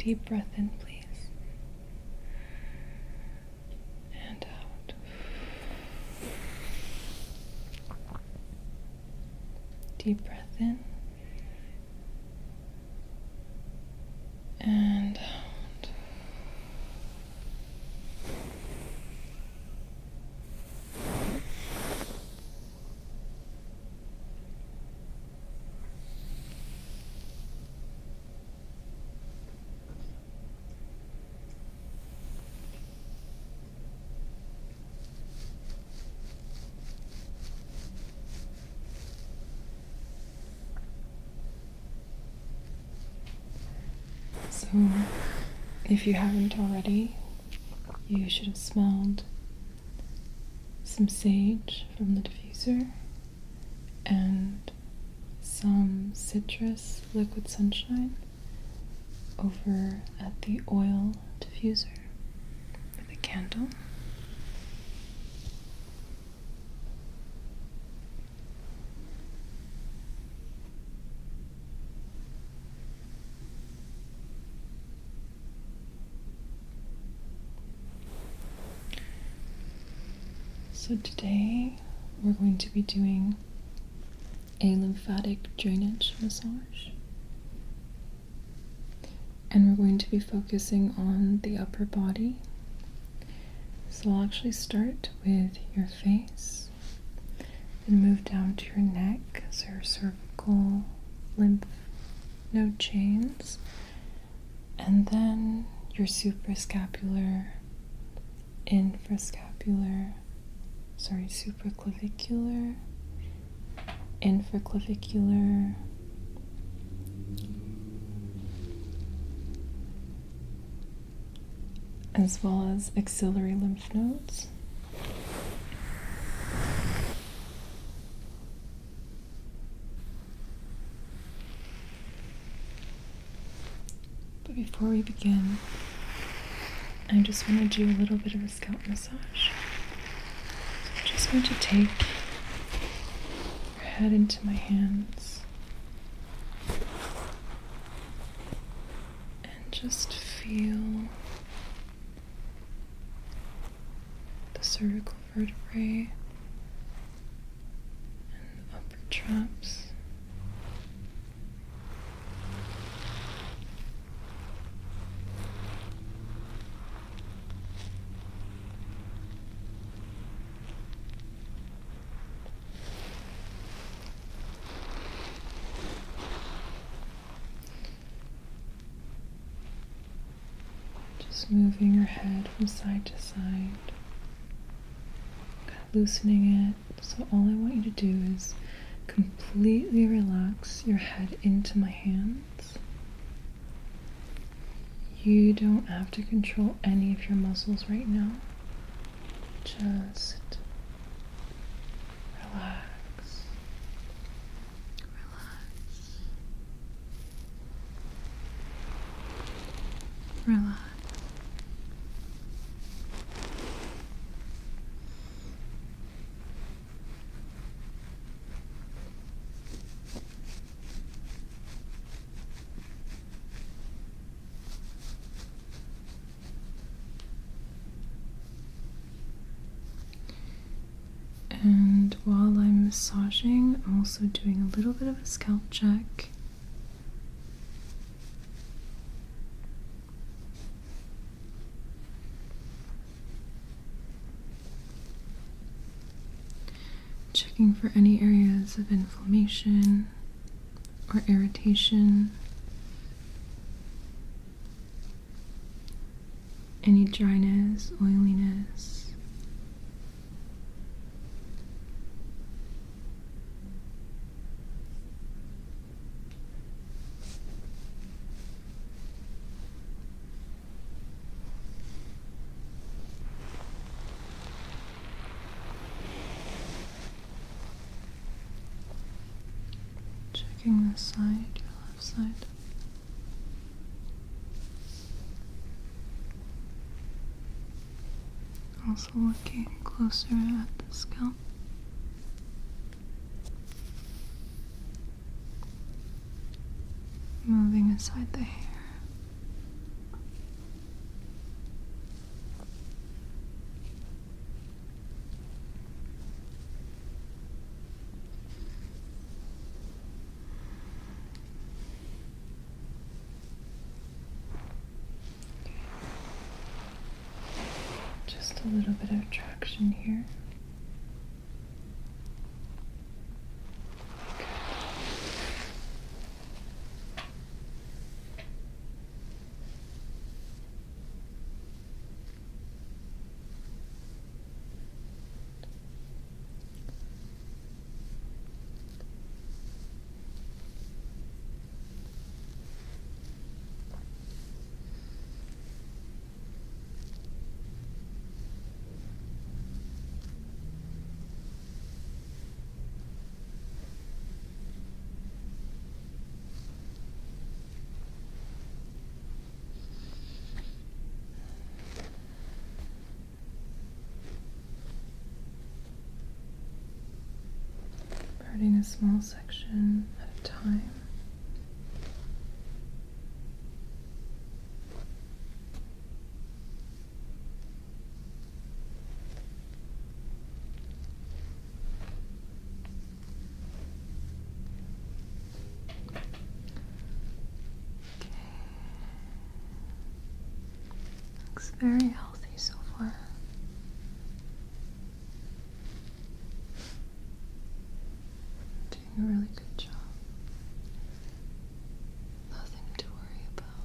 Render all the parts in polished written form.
deep breath in, please. And out. Deep breath in. And out. So, if you haven't already, you should have smelled some sage from the diffuser and some citrus liquid sunshine over at the oil diffuser with a candle. So today we're going to be doing a lymphatic drainage massage, and we're going to be focusing on the upper body. So I'll actually start with your face, then move down to your neck, so your cervical lymph node chains, and then your supraclavicular, supraclavicular, infraclavicular, as well as axillary lymph nodes. But before we begin, I just want to do a little bit of a scalp massage. So I'm just going to take your head into my hands and just feel the cervical vertebrae and the upper traps. Just moving your head from side to side, kind of loosening it. So all I want you to do is completely relax your head into my hands. You don't have to control any of your muscles right now. Just relax. Relax. And while I'm massaging, I'm also doing a little bit of a scalp check. Checking for any areas of inflammation or irritation, any dryness, oiliness. Checking this side, your left side. Also looking closer at the scalp. Moving aside the hair. Just a little bit of traction here. Parting a small section at a time. Looks very healthy so far. Doing a really good job. Nothing to worry about.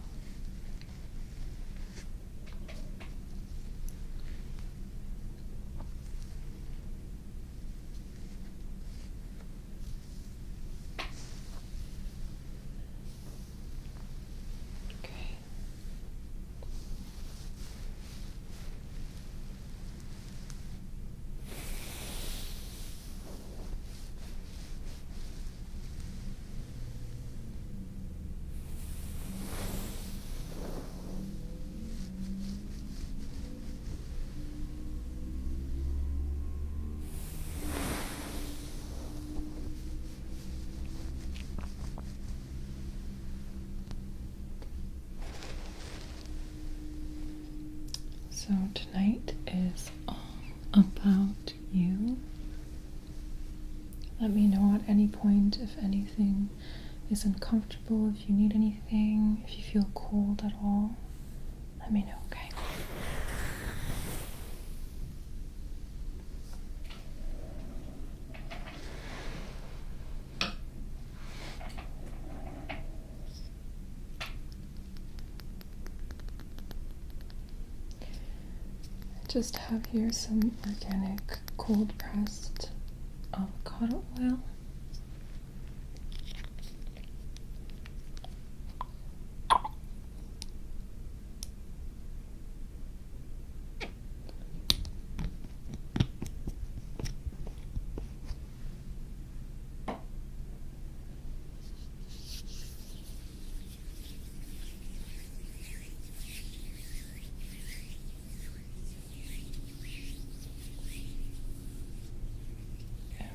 Okay. So tonight is all about you. Let me know at any point if anything is uncomfortable, if you need anything, if you feel cold at all. Let me know, okay? I just have here some organic cold pressed avocado oil.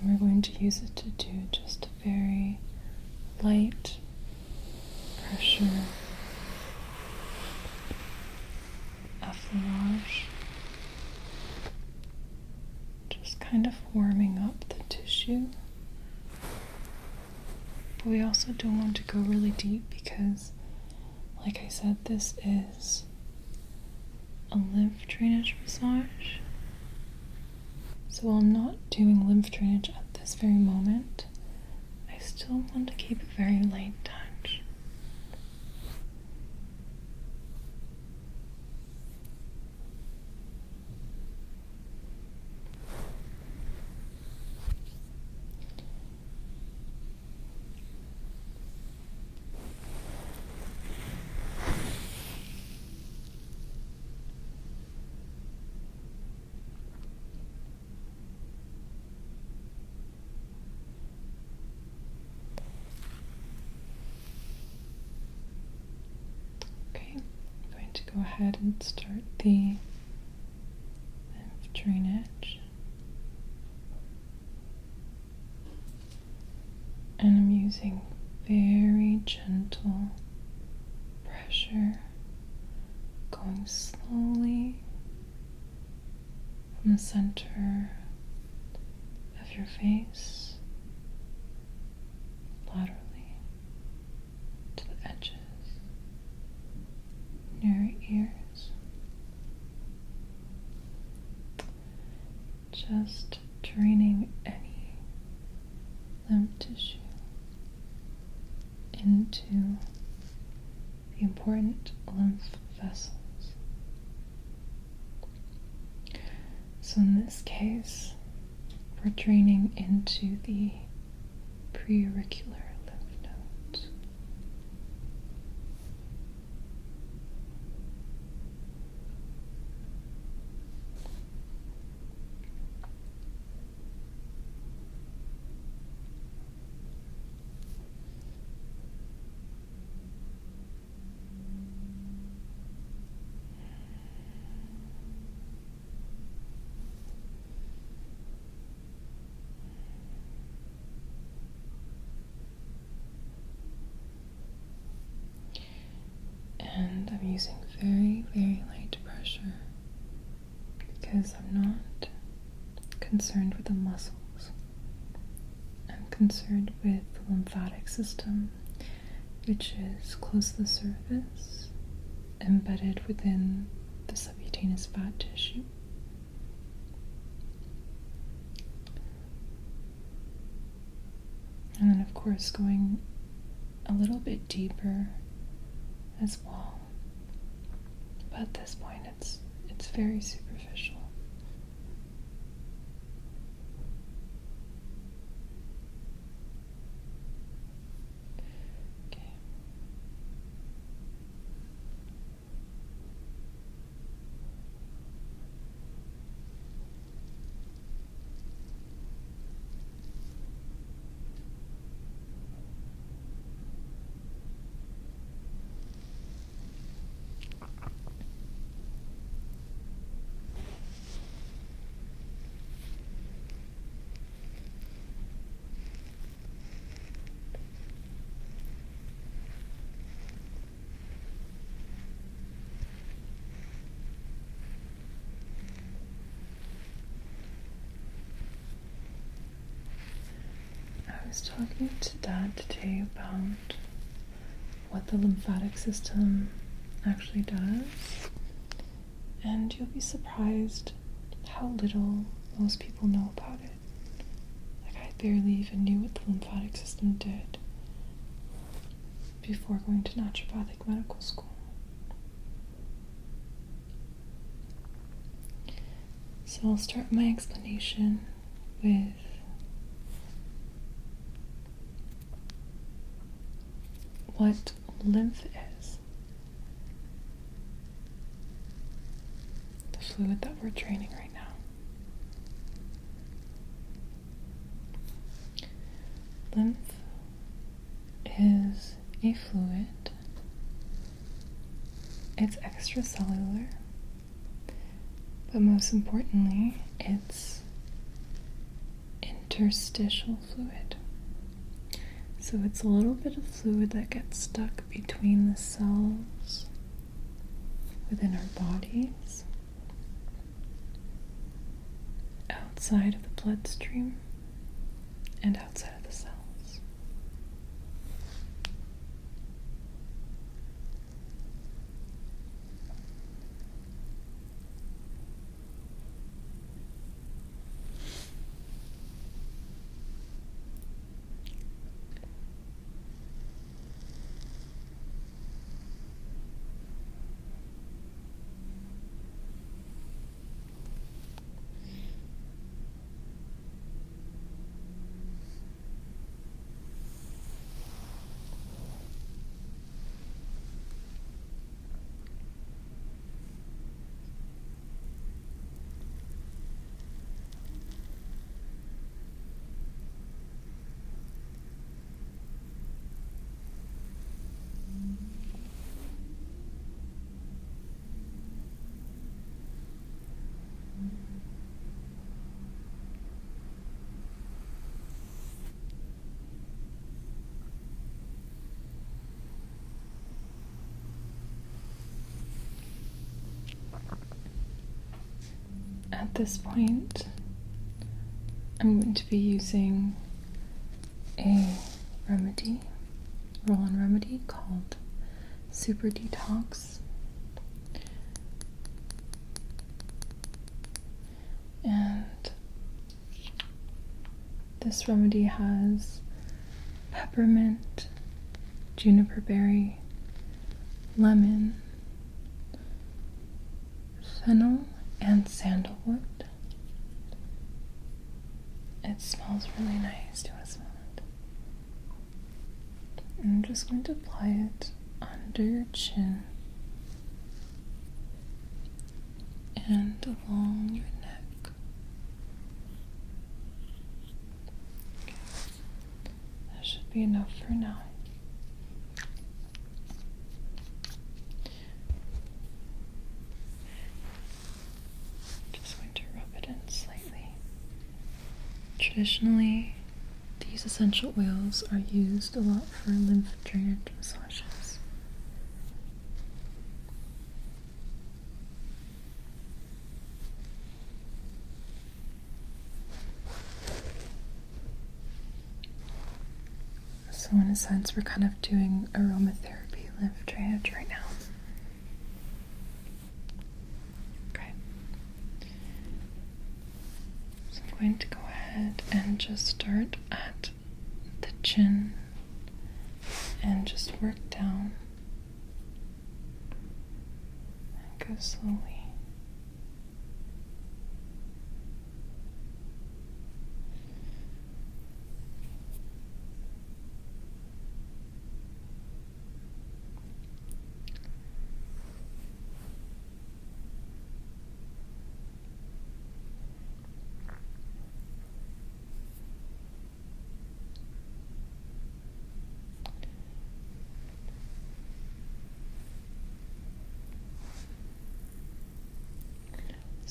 And we're going to use it to do just a very light pressure effleurage, just kind of warming up the tissue. But we also don't want to go really deep because, like I said, this is a lymph drainage massage. So while not doing lymph drainage at this very moment, I still want to keep a very light touch. Okay, I'm going to go ahead and start the lymph drainage. And I'm using very gentle pressure, going slowly from the center of your face, laterally to the edges near your ears. just draining any lymph tissue into the important lymph vessels. So in this case, we're draining into the preauricular lymph nodes. And I'm using very, very light pressure because I'm not concerned with the muscles. I'm concerned with the lymphatic system, which is close to the surface, embedded within the subcutaneous fat tissue. And then, of course, going a little bit deeper as well. But at this point, it's very superficial. Okay. I was talking to Dad today about what the lymphatic system actually does, and you'll be surprised how little most people know about it. Like, I barely even knew what the lymphatic system did before going to naturopathic medical school. So I'll start my explanation with what lymph is. The fluid that we're draining right now. Lymph is a fluid. It's extracellular, but most importantly, it's interstitial fluid. So it's a little bit of fluid that gets stuck between the cells within our bodies, outside of the bloodstream, and outside of the cells. At this point, I'm going to be using a roll-on remedy called Super Detox. And This remedy has peppermint, juniper berry, lemon, fennel, and sandalwood. It smells really nice. Do you want to smell it? I'm just going to apply it under your chin and along your neck. Okay. That should be enough for now. Just going to rub it in slightly. Traditionally, these essential oils are used a lot for lymph drainage massages. So in a sense, we're kind of doing aromatherapy lymph drainage right now. Okay. So I'm going to go ahead and just start at the chin and just work down and go slowly.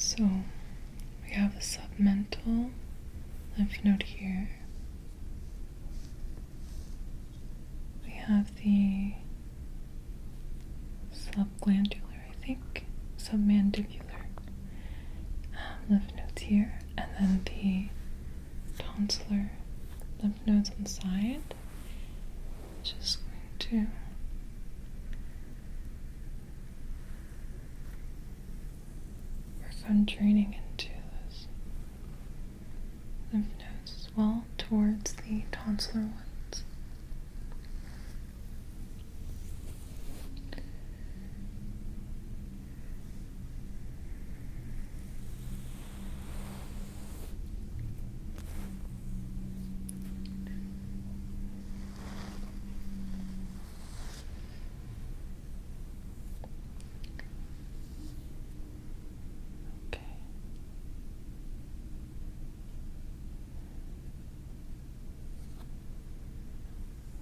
So we have the submental lymph node here. We have the subglandular, I think, submandibular lymph nodes here, and then the tonsillar lymph nodes on the side. Just going to I'm draining into those lymph nodes as well towards the tonsillar ones.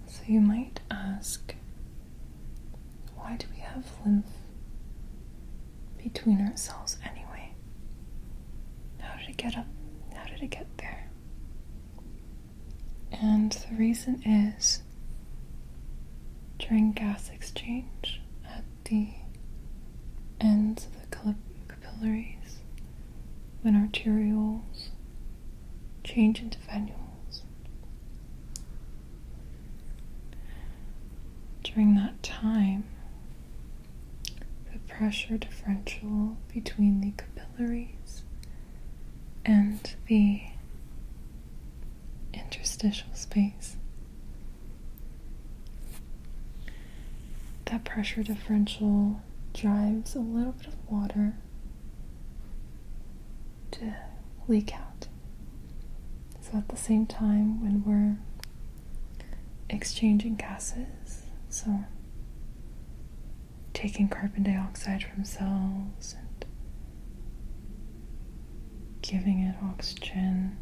So you might ask, why do we have lymph between our cells anyway? How did it get up? How did it get there? And the reason is, during gas exchange at the ends of the capillaries, when arterioles change into venules, during that time, the pressure differential between the capillaries and the interstitial space, that pressure differential drives a little bit of water to leak out. So at the same time, when we're exchanging gases, so taking carbon dioxide from cells and giving it oxygen,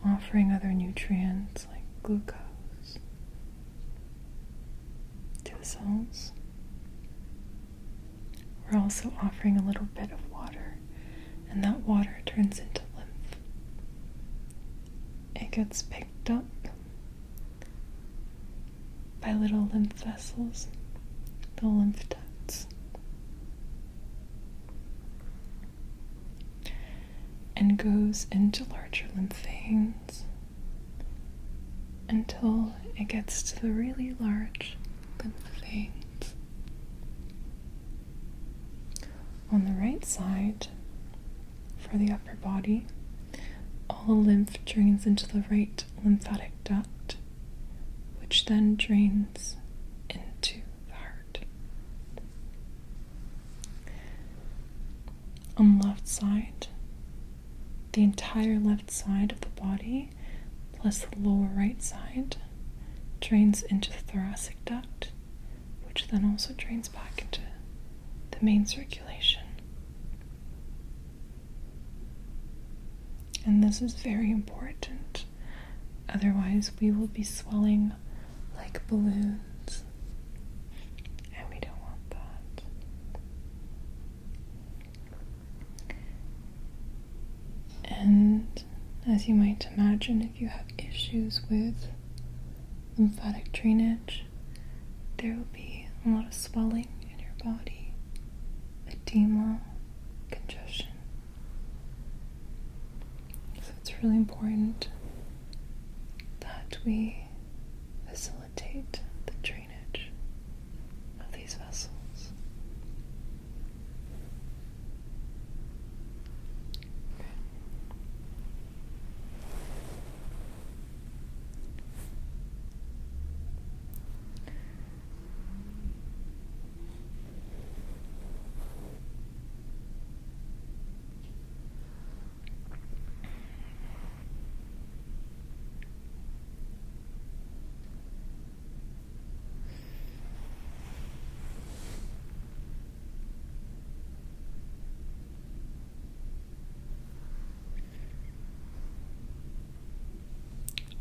offering other nutrients like glucose to the cells, we're also offering a little bit of water, and that water turns into lymph. It gets picked up by little lymph vessels, the lymph ducts, and goes into larger lymph veins until it gets to the really large lymph veins. On the right side, for the upper body, all the lymph drains into the right lymphatic duct, which then drains into the heart. On the left side, the entire left side of the body, plus the lower right side, drains into the thoracic duct, which then also drains back into the main circulation. And this is very important, otherwise we will be swelling like balloons, and we don't want that. And as you might imagine, if you have issues with lymphatic drainage, there will be a lot of swelling in your body, edema, congestion. So it's really important that we facilitate the drainage of these vessels.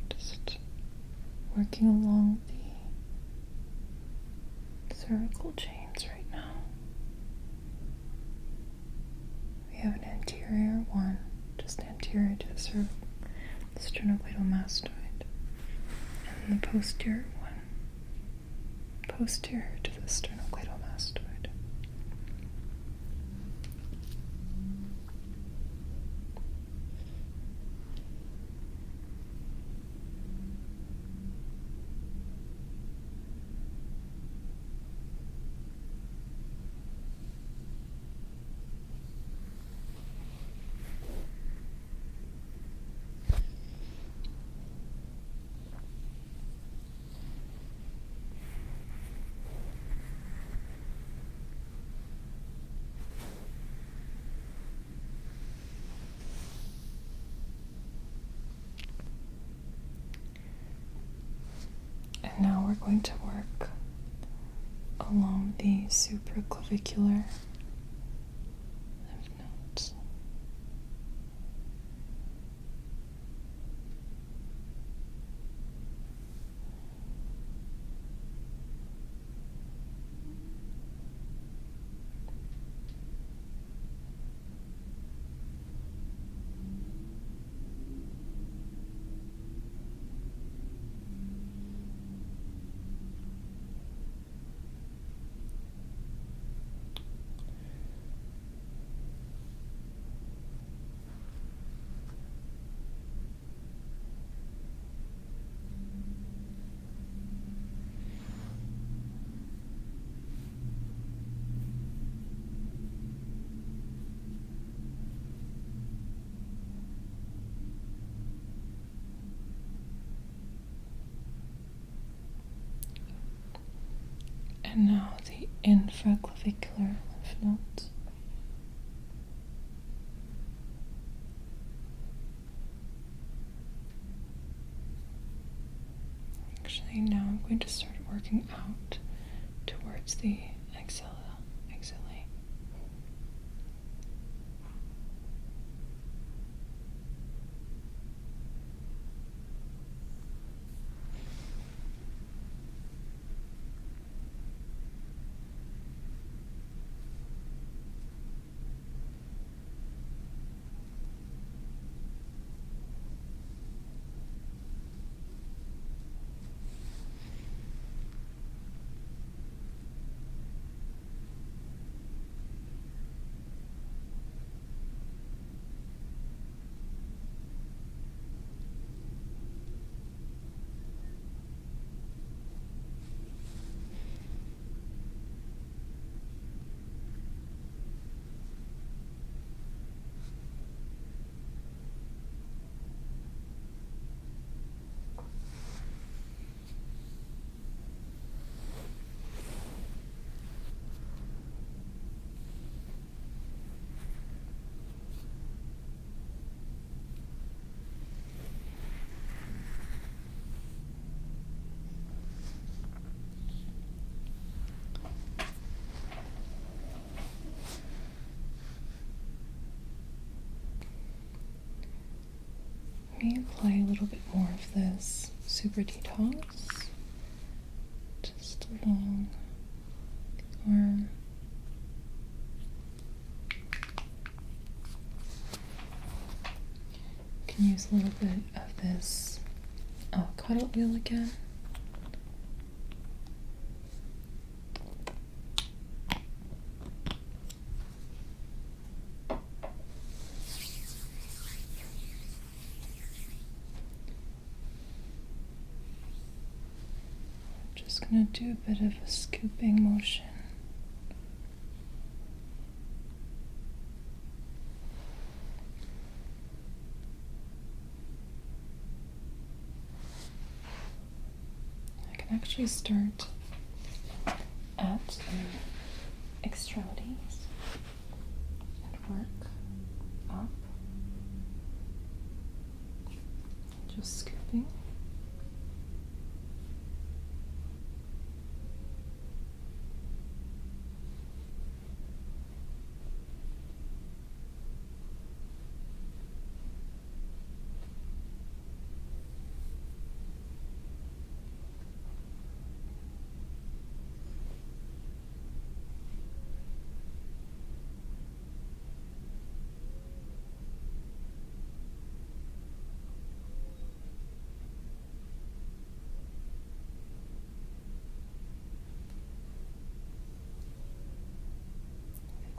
Just working along the cervical chains right now. We have an anterior one, just anterior to the sternocleidomastoid, and the posterior one, posterior to the sternocleidomastoid. And now we're going to work along the supraclavicular lymph nodes. And now the infraclavicular lymph nodes. Actually, now I'm going to start working out towards the axillae. Let me apply a little bit more of this Super Detox just along the arm. You can use a little bit of this avocado oil again. Just going to do a bit of a scooping motion. I can actually start at the extremities and work up, just scooping.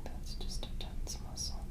That's just a tense muscle.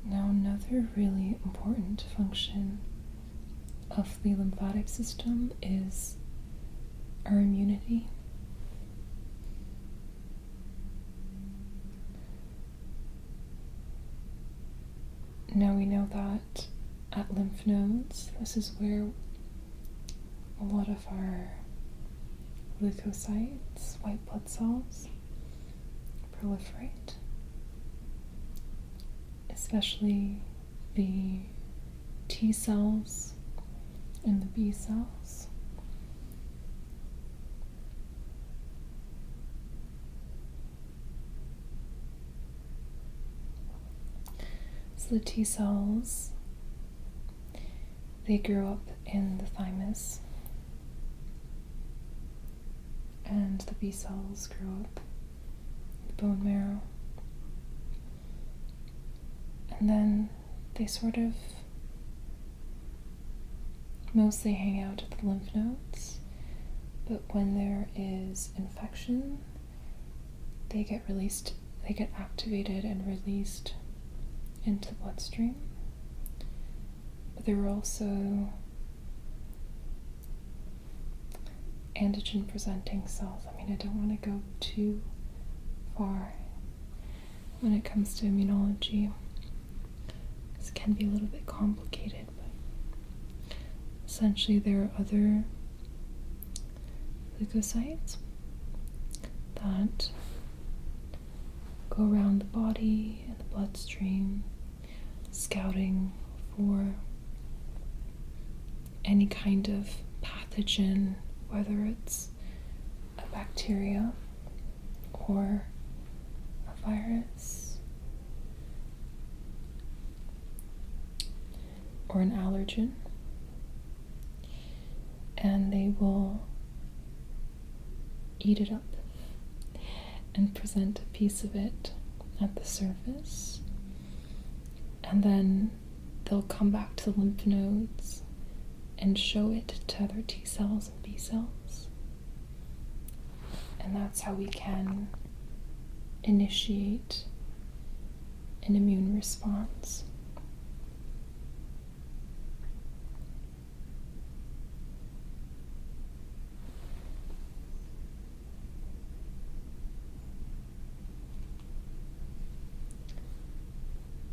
Now, another really important function of the lymphatic system is our immunity. Now we know that at lymph nodes, this is where a lot of our leukocytes, white blood cells, proliferate, especially the T cells and the B cells. So the T cells, they grow up in the thymus, and the B cells grow up in the bone marrow. And then they sort of mostly hang out at the lymph nodes, but when there is infection, they get activated and released into the bloodstream. But there are also antigen presenting cells. I mean, I don't want to go too far when it comes to immunology. This can be a little bit complicated, but essentially there are other leukocytes that go around the body and the bloodstream, scouting for any kind of pathogen, whether it's a bacteria or a virus or an allergen, and they will eat it up and present a piece of it at the surface, and then they'll come back to the lymph nodes and show it to other T cells and B cells. And that's how we can initiate an immune response.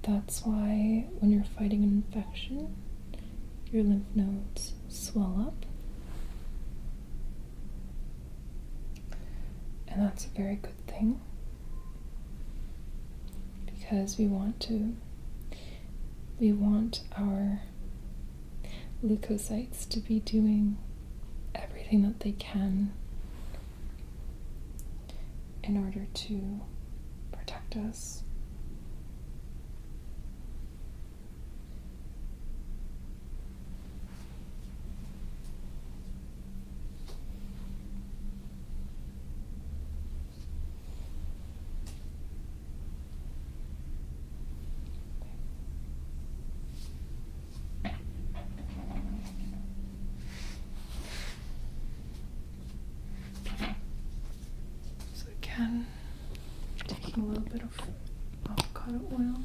That's why when you're fighting an infection, your lymph nodes swell up. And that's a very good thing, because we want our leukocytes to be doing everything that they can in order to protect us. Again, taking a little bit of avocado oil.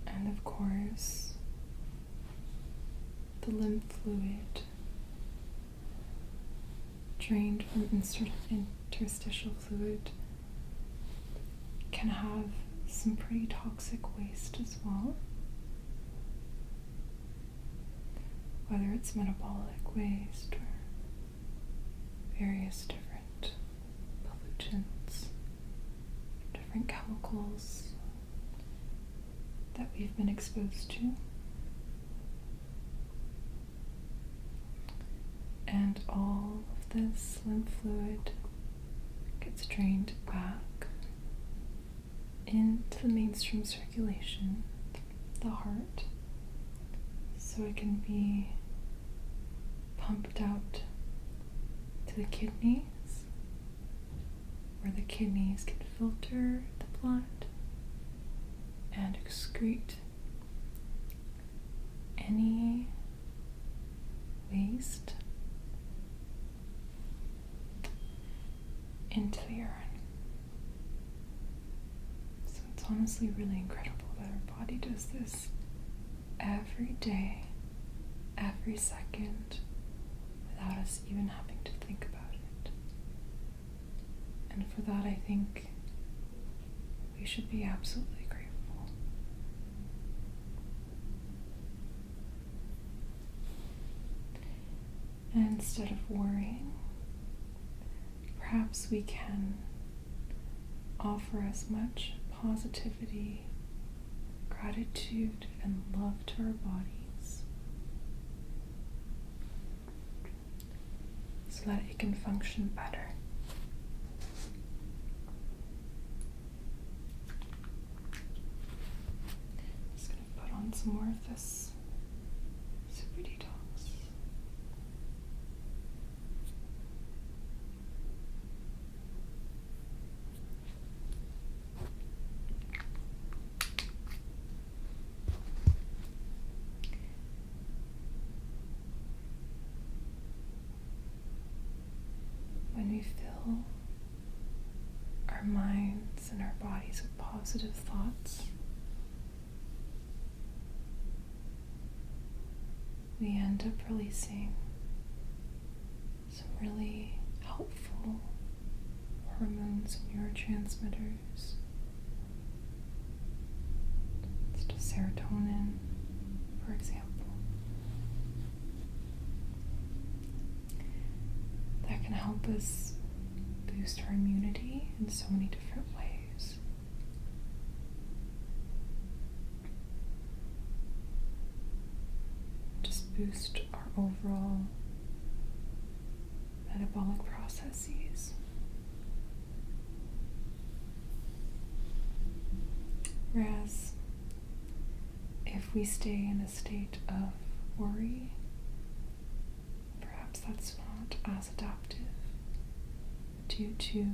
And of course, the lymph fluid drained from interstitial fluid can have some pretty toxic waste as well, whether it's metabolic waste or various different pollutants, different chemicals that we've been exposed to. And all of this lymph fluid gets drained back into the mainstream circulation, the heart, so it can be pumped out to the kidneys, where the kidneys can filter the blood and excrete any waste into the urine. So it's honestly really incredible that our body does this every day, every second, without us even having to think about it. And for that, I think we should be absolutely grateful. And instead of worrying, perhaps we can offer as much positivity, gratitude, and love to our bodies so that it can function better. Just going to put on some more of this Super Detox. When we fill our minds and our bodies with positive thoughts, we end up releasing some really helpful hormones and neurotransmitters. It's just serotonin, for example. That can help us boost our immunity in so many different ways. Just boost our overall metabolic processes. Whereas if we stay in a state of worry, perhaps that's not as adaptive due to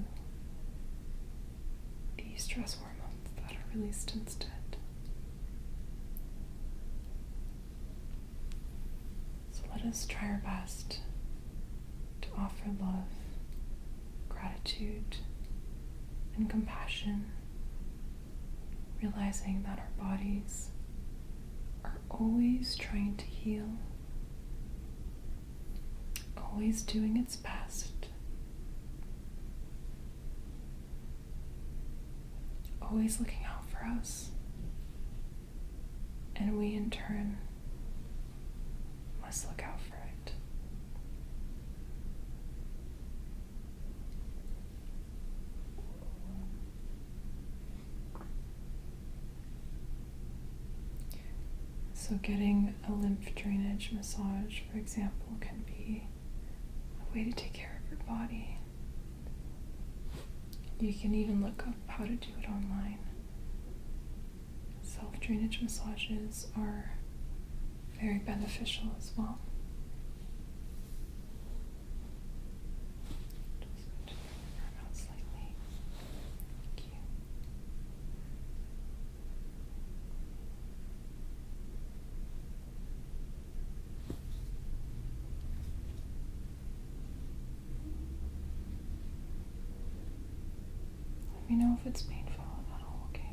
the stress hormones that are released instead. So let us try our best to offer love, gratitude, and compassion, realizing that our bodies are always trying to heal, always doing its best, always looking out for us, and we in turn must look out for it. So getting a lymph drainage massage, for example, can be a way to take care of your body. You can even look up how to do it online. Self-drainage massages are very beneficial as well. Just to arm out slightly. Thank you. Let me know if it's painful at all, okay?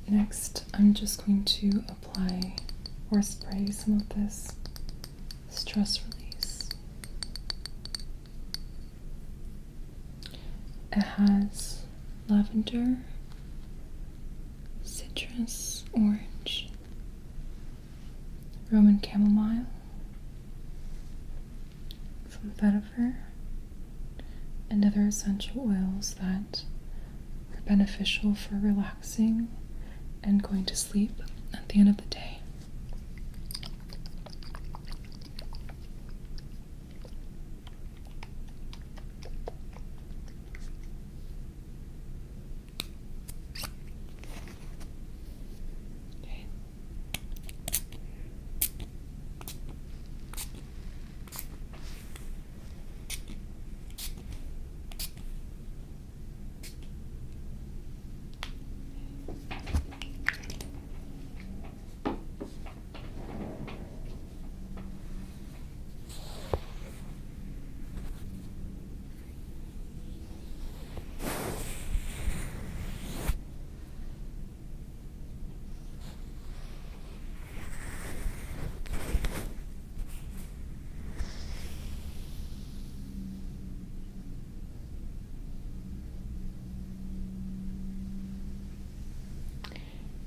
Next, I'm just going to apply or spray some of this stress release. It has lavender, citrus, orange, Roman chamomile, some vetiver, and other essential oils that are beneficial for relaxing and going to sleep at the end of the day. Okay.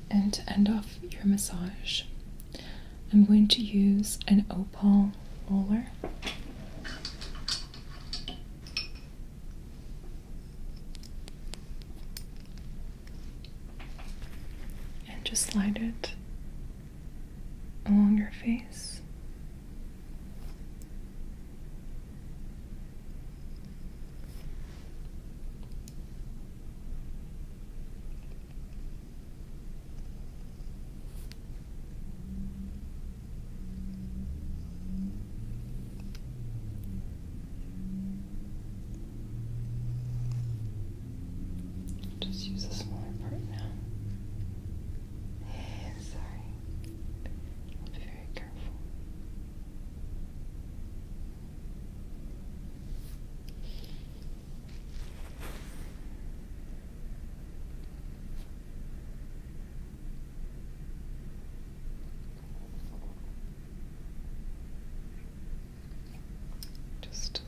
And to end off your massage, I'm going to use an opal roller. And just slide it along your face.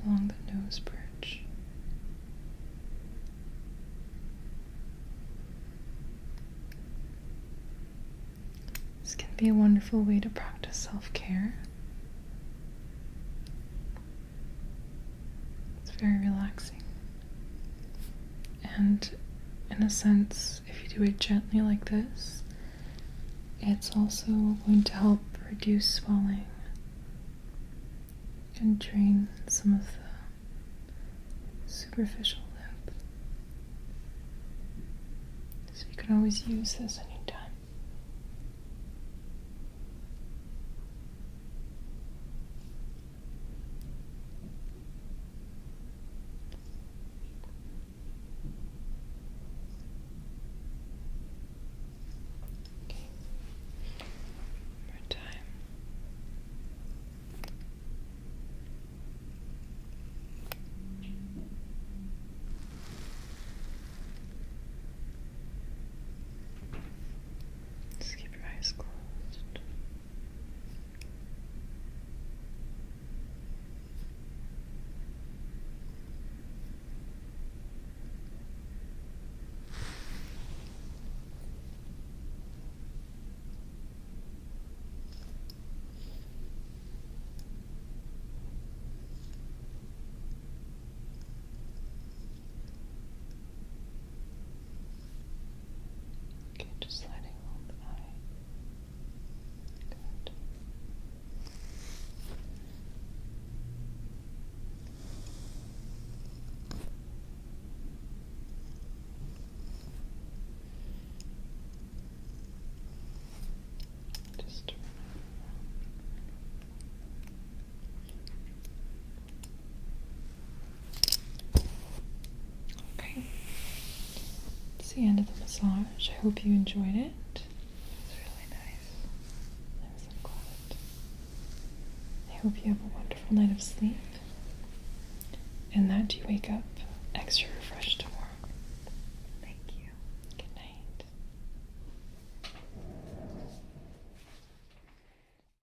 along the nose bridge. This can be a wonderful way to practice self-care. It's very relaxing. And in a sense, if you do it gently like this, it's also going to help reduce swelling and drain some of the superficial lymph. So you can always use this anytime. Just keep your eyes closed. Okay, just sliding along the eye. Good. Just turn it around. Okay. It's the end of the massage. I hope you enjoyed it. It was really nice. I'm so glad. I hope you have a wonderful night of sleep and that you wake up extra refreshed tomorrow.